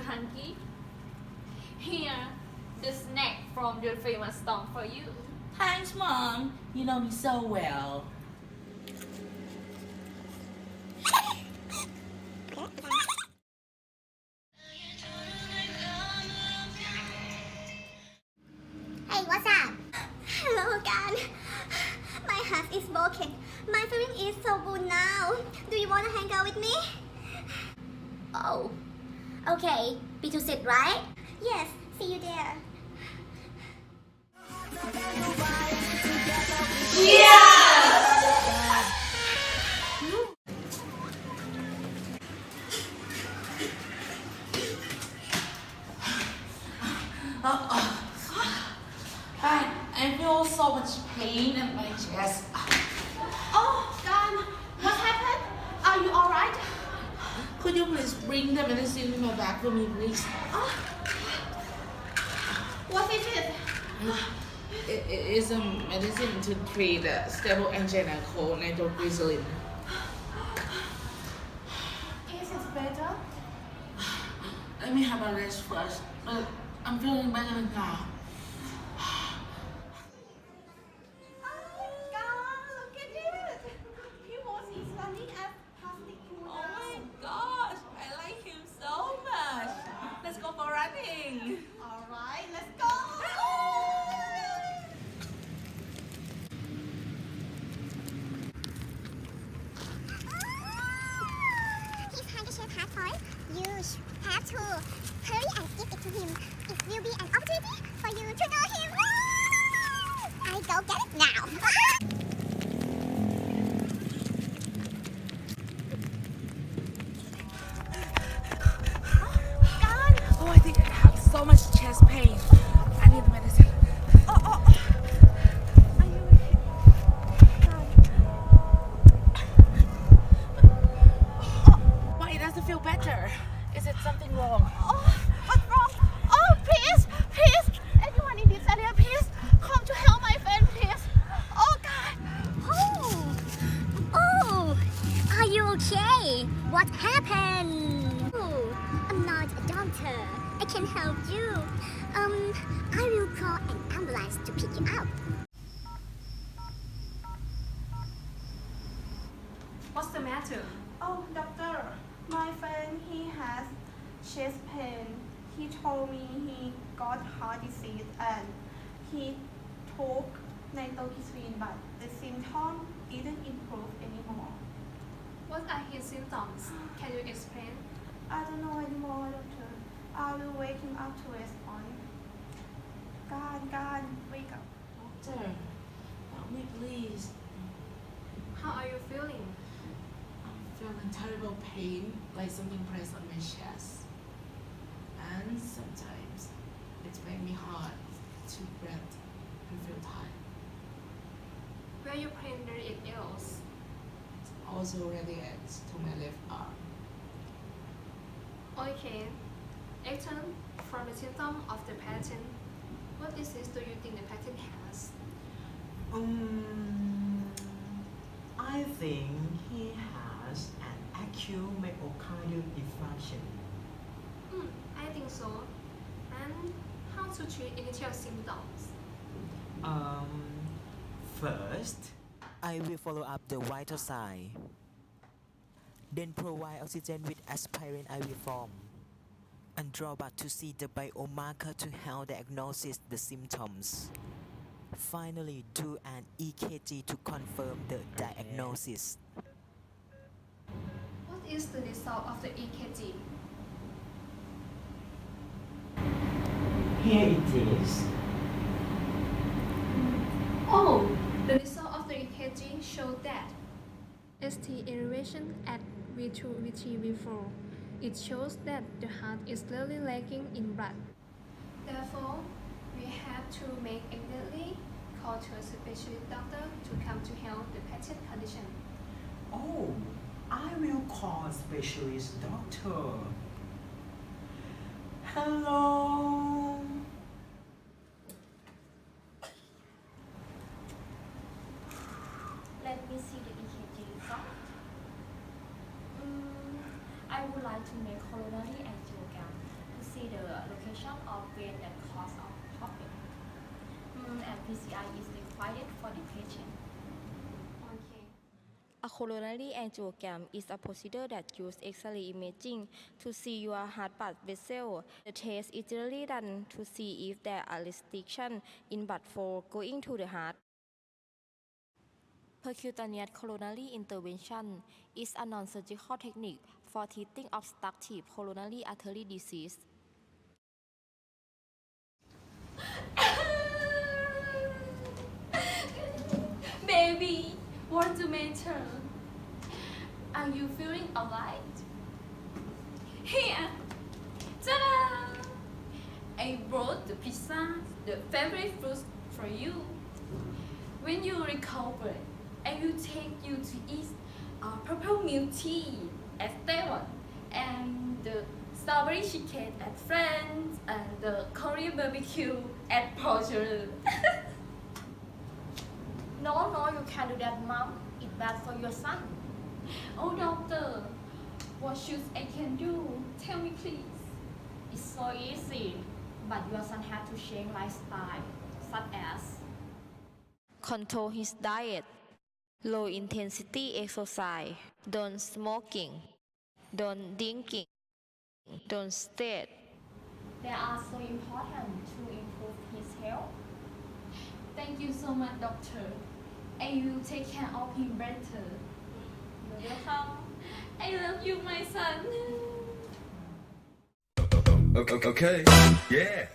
hungry? Here, the snack from your famous store for you. Thanks, Mom. You know me so well. Hey, what's up? Hello, God. My heart is broken. My feeling is so good now. Do you want to hang out with me? Oh, okay. B2 right? Yes, see you there. I feel so much pain in my chest. Oh, God, what happened? Are you alright? Could you please bring the medicine in my bag for me, please? What is it? It is a medicine to treat stable angina called nitroglycerin. Is it better? Let me have a rest first, but I'm feeling better now. Oh, God, look at it. He was running at plastic Oh my gosh, I like him so much. Let's go for running. Alright, let's go. His handkerchief has point. You have to hurry and give it to him. It will be an opportunity for you to know him. I go get it now. Oh, I think I have so much chest pain. I need medicine. Why it doesn't feel better? Is it something wrong? What's wrong? Oh, please, please. Anyone in this area, please come to help my friend, please. Oh, God. Oh, are you okay? What happened? Oh, I'm not a doctor. I can help you. I will call an ambulance to pick you up. What's the matter? Oh, doctor, my friend, he has chest pain. He told me he got heart disease and he took nitroglycerin, but the symptom didn't improve anymore. What are his symptoms? Can you explain? I don't know anymore, doctor. I will wake him up to respond. God, wake up. Doctor, help me please. How are you feeling? I'm feeling terrible pain, like something pressed on my chest. And sometimes it makes me hard to breathe and feel tired. Where your pain it else? It also radiates to my left arm. Okay. Acton, from the symptom of the patient, what disease do you think the patient has? I think he has an acute myocardial infarction. I think so. And how to treat initial symptoms? First, I will follow up the vital sign. Then provide oxygen with aspirin IV form. And draw back to see the biomarker to help diagnose the symptoms. Finally, do an EKG to confirm the diagnosis. What is the result of the EKG? Here it is. Oh, the result of the EKG showed that ST elevation at V2, V3, V4. It shows that the heart is clearly lacking in blood. Therefore, we have to make immediately call to a specialist doctor to come to help the patient condition. Oh, I will call specialist doctor. Hello. Let me see the EKG result. I would like to make coronary angiogram. see the location of vein and cause of popping. And PCI is required for the patient. Okay. A coronary angiogram is a procedure that uses X-ray imaging to see your heart blood vessel. The test is generally done to see if there are restrictions in blood flow going to the heart. Percutaneous coronary intervention is a non-surgical technique for treating obstructive coronary artery disease. Baby, what's the matter? Are you feeling alright? Here! Ta-da! I brought the pizza, the favorite food for you. When you recover, I will take you to eat purple milk tea at Taiwan and the strawberry chicken at France and the Korean barbecue at Portugal. No, you can't do that, Mom. It's bad for your son. Oh, doctor, what should I can do? Tell me, please. It's so easy, but your son has to change lifestyle, such as Control his diet, low intensity exercise, don't smoking, don't drinking, don't stay. they are so important to improve his health. Thank you so much, doctor. I will take care of him better. You're welcome. I love you, my son. Okay. Yeah.